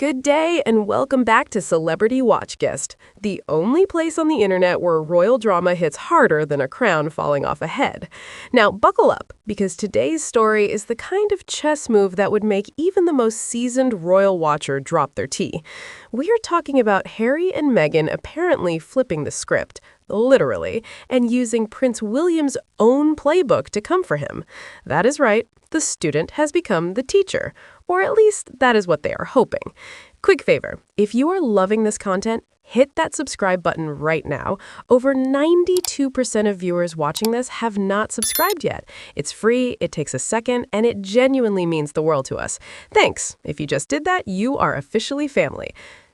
Good day and welcome back to Celebrity WatchGist, the only place on the internet where royal drama hits harder than a crown falling off a head. Now, buckle up, because today's story is the kind of chess move that would make even the most seasoned royal watcher drop their tea. We are talking about Harry and Meghan apparently flipping the script, literally, and using Prince William's own playbook to come for him. That is right, the student has become the teacher, or at least that is what they are hoping. Quick favor, if you are loving this content, hit that subscribe button right now. Over 92% of viewers watching this have not subscribed yet. It's free, it takes a second, and it genuinely means the world to us. Thanks. If you just did that, you are officially family.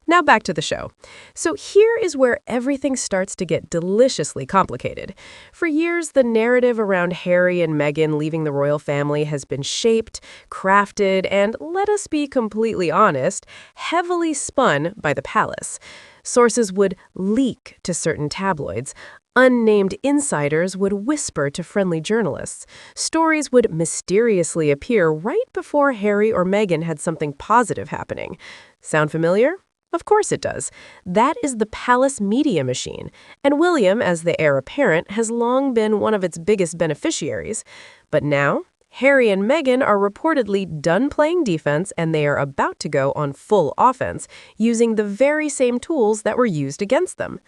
Now back to the show. So here is where everything starts to get deliciously complicated. For years, the narrative around Harry and Meghan leaving the royal family has been shaped, crafted, and, let us be completely honest, heavily spun by the palace. Sources would leak to certain tabloids. Unnamed insiders would whisper to friendly journalists. Stories would mysteriously appear right before Harry or Meghan had something positive happening. Sound familiar? Of course it does. That is the palace media machine, and William, as the heir apparent, has long been one of its biggest beneficiaries. But now, Harry and Meghan are reportedly done playing defense, and they are about to go on full offense, using the very same tools that were used against them.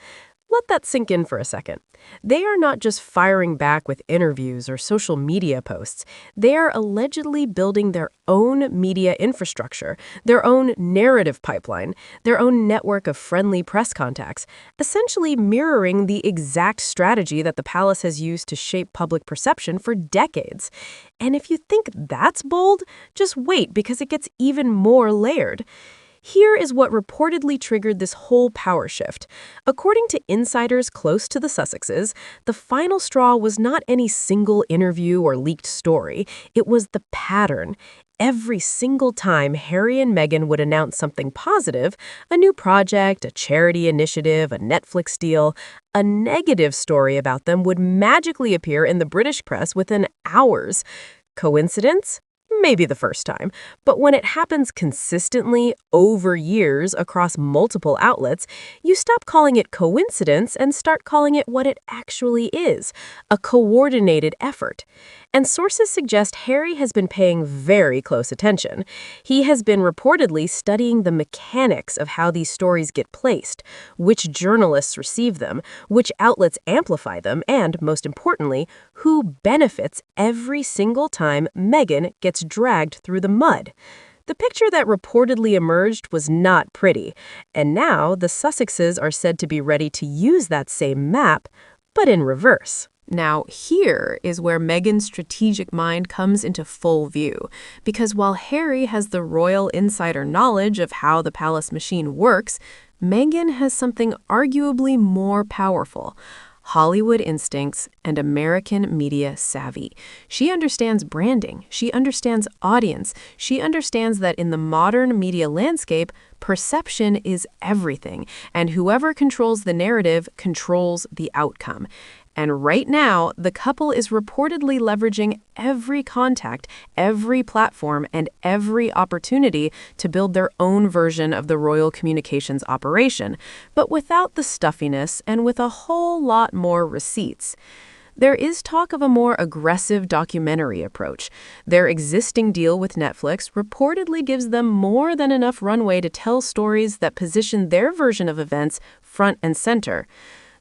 Let that sink in for a second. They are not just firing back with interviews or social media posts. They are allegedly building their own media infrastructure, their own narrative pipeline, their own network of friendly press contacts, essentially mirroring the exact strategy that the palace has used to shape public perception for decades. And if you think that's bold, just wait, because it gets even more layered. Here is what reportedly triggered this whole power shift. According to insiders close to the Sussexes, the final straw was not any single interview or leaked story. It was the pattern. Every single time Harry and Meghan would announce something positive, a new project, a charity initiative, a Netflix deal, a negative story about them would magically appear in the British press within hours. Coincidence? Maybe the first time, but when it happens consistently over years across multiple outlets, you stop calling it coincidence and start calling it what it actually is, a coordinated effort. And sources suggest Harry has been paying very close attention. He has been reportedly studying the mechanics of how these stories get placed, which journalists receive them, which outlets amplify them, and, most importantly, who benefits every single time Meghan gets dragged through the mud. The picture that reportedly emerged was not pretty, and now the Sussexes are said to be ready to use that same map, but in reverse. Now, here is where Meghan's strategic mind comes into full view, because while Harry has the royal insider knowledge of how the palace machine works, Meghan has something arguably more powerful: Hollywood instincts and American media savvy. She understands branding, she understands audience, she understands that in the modern media landscape, perception is everything, and whoever controls the narrative controls the outcome. And right now, the couple is reportedly leveraging every contact, every platform, and every opportunity to build their own version of the royal communications operation, but without the stuffiness and with a whole lot more receipts. There is talk of a more aggressive documentary approach. Their existing deal with Netflix reportedly gives them more than enough runway to tell stories that position their version of events front and center.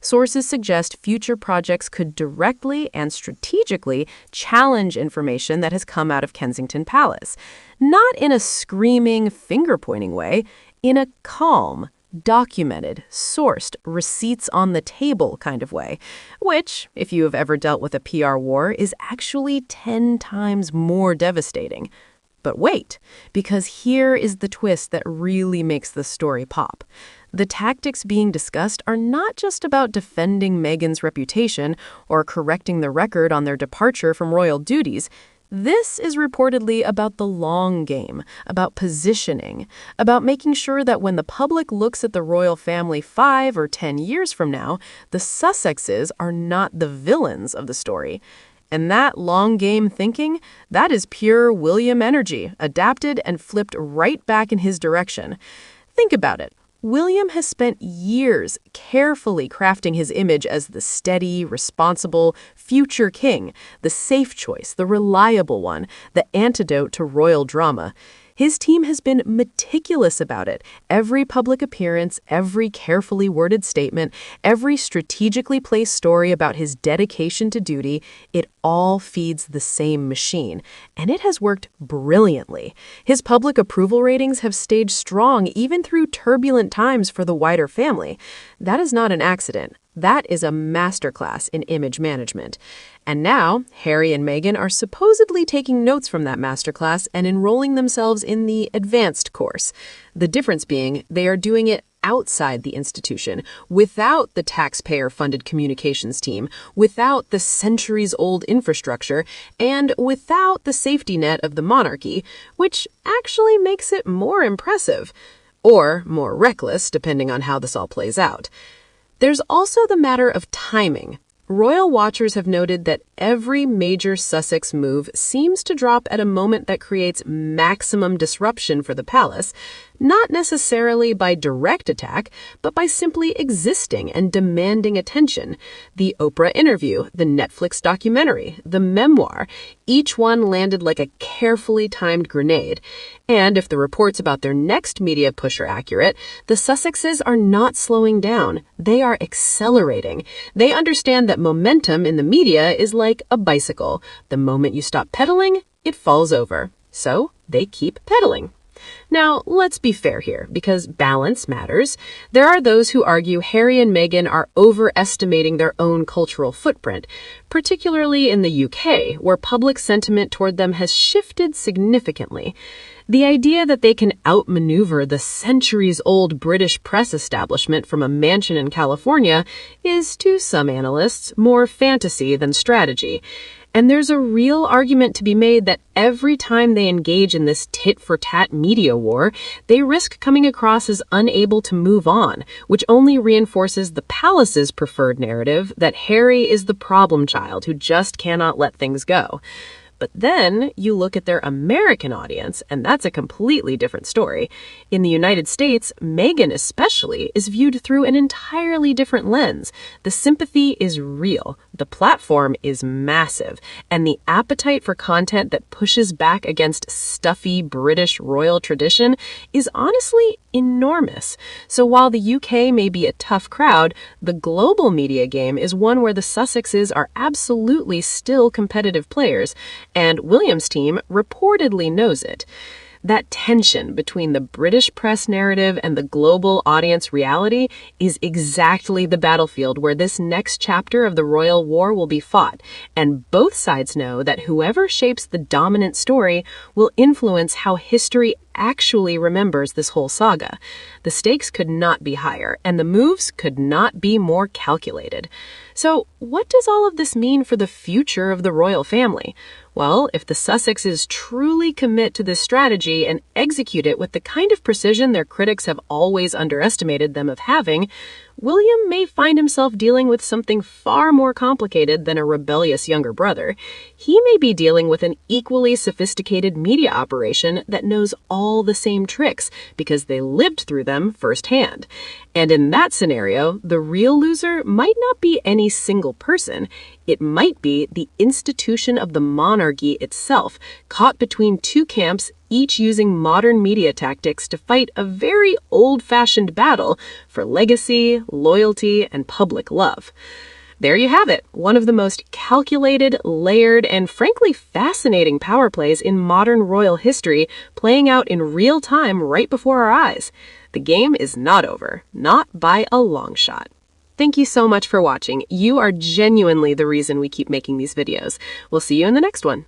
Sources suggest future projects could directly and strategically challenge information that has come out of Kensington Palace. Not in a screaming, finger-pointing way, in a calm, documented, sourced, receipts-on-the-table kind of way, which, if you have ever dealt with a PR war, is actually 10 times more devastating. But wait, because here is the twist that really makes the story pop. The tactics being discussed are not just about defending Meghan's reputation or correcting the record on their departure from royal duties. This is reportedly about the long game, about positioning, about making sure that when the public looks at the royal family 5 or 10 years from now, the Sussexes are not the villains of the story. And that long game thinking, that is pure William energy, adapted and flipped right back in his direction. Think about it. William has spent years carefully crafting his image as the steady, responsible, future king, the safe choice, the reliable one, the antidote to royal drama. His team has been meticulous about it. Every public appearance, every carefully worded statement, every strategically placed story about his dedication to duty, it all feeds the same machine. And it has worked brilliantly. His public approval ratings have stayed strong even through turbulent times for the wider family. That is not an accident. That is a masterclass in image management. And now, Harry and Meghan are supposedly taking notes from that masterclass and enrolling themselves in the advanced course. The difference being they are doing it outside the institution, without the taxpayer-funded communications team, without the centuries-old infrastructure, and without the safety net of the monarchy, which actually makes it more impressive. Or more reckless, depending on how this all plays out. There's also the matter of timing. Royal watchers have noted that every major Sussex move seems to drop at a moment that creates maximum disruption for the palace, not necessarily by direct attack, but by simply existing and demanding attention. The Oprah interview, the Netflix documentary, the memoir, each one landed like a carefully timed grenade. And if the reports about their next media push are accurate, the Sussexes are not slowing down. They are accelerating. They understand that momentum in the media is like a bicycle. The moment you stop pedaling, it falls over. So they keep pedaling. Now, let's be fair here, because balance matters. There are those who argue Harry and Meghan are overestimating their own cultural footprint, particularly in the UK, where public sentiment toward them has shifted significantly. The idea that they can outmaneuver the centuries-old British press establishment from a mansion in California is, to some analysts, more fantasy than strategy. And there's a real argument to be made that every time they engage in this tit-for-tat media war, they risk coming across as unable to move on, which only reinforces the palace's preferred narrative that Harry is the problem child who just cannot let things go. But then you look at their American audience, and that's a completely different story. In the United States, Meghan especially is viewed through an entirely different lens. The sympathy is real, the platform is massive, and the appetite for content that pushes back against stuffy British royal tradition is honestly enormous. So while the UK may be a tough crowd, the global media game is one where the Sussexes are absolutely still competitive players, and William's team reportedly knows it. That tension between the British press narrative and the global audience reality is exactly the battlefield where this next chapter of the royal war will be fought, and both sides know that whoever shapes the dominant story will influence how history actually remembers this whole saga. The stakes could not be higher, and the moves could not be more calculated. So, what does all of this mean for the future of the royal family? Well, if the Sussexes truly commit to this strategy and execute it with the kind of precision their critics have always underestimated them of having, William may find himself dealing with something far more complicated than a rebellious younger brother. He may be dealing with an equally sophisticated media operation that knows all the same tricks because they lived through them firsthand. And in that scenario, the real loser might not be any single person. It might be the institution of the monarchy itself, caught between two camps, each using modern media tactics to fight a very old-fashioned battle for legacy, loyalty, and public love. There you have it, one of the most calculated, layered, and frankly fascinating power plays in modern royal history, playing out in real time right before our eyes. The game is not over, not by a long shot. Thank you so much for watching. You are genuinely the reason we keep making these videos. We'll see you in the next one.